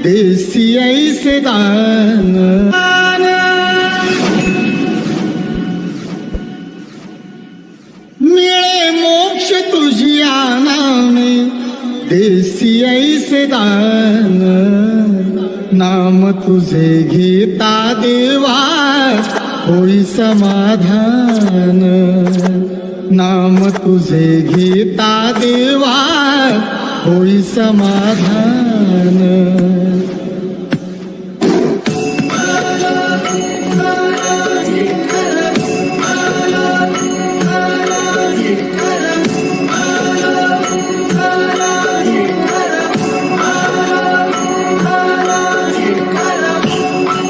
देसी ऐसे दान मिळे मोक्ष तुझिया नामे देसी ऐसे दान नाम तुझे घेता देवा होई समाधान नाम तुझे घेता देवा होई समाधान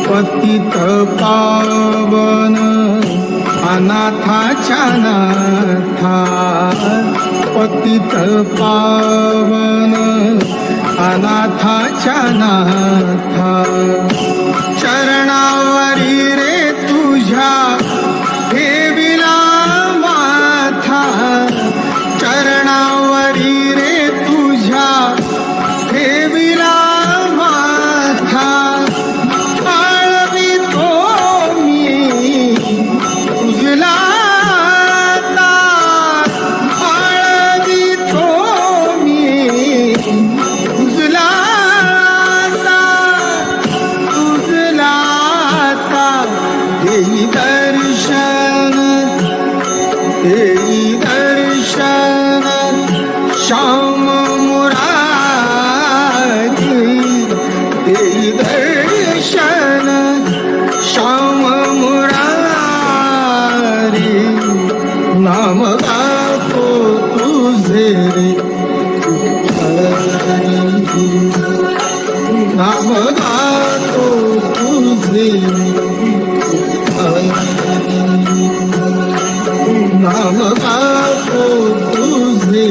पतित पावन अनाथाच्या नाथा पतित पावन अनाथाच्या नाथा चरणावरी रे तुझ्या ठेविला माथा चरणावरी रे तुझ्या ठेविला माथा देई दर्शन श्याम मुरारी देई दर्शन श्याम मुरारी नाम गातो तुझे रे नाम गातो तुझे नाम गातो तुझे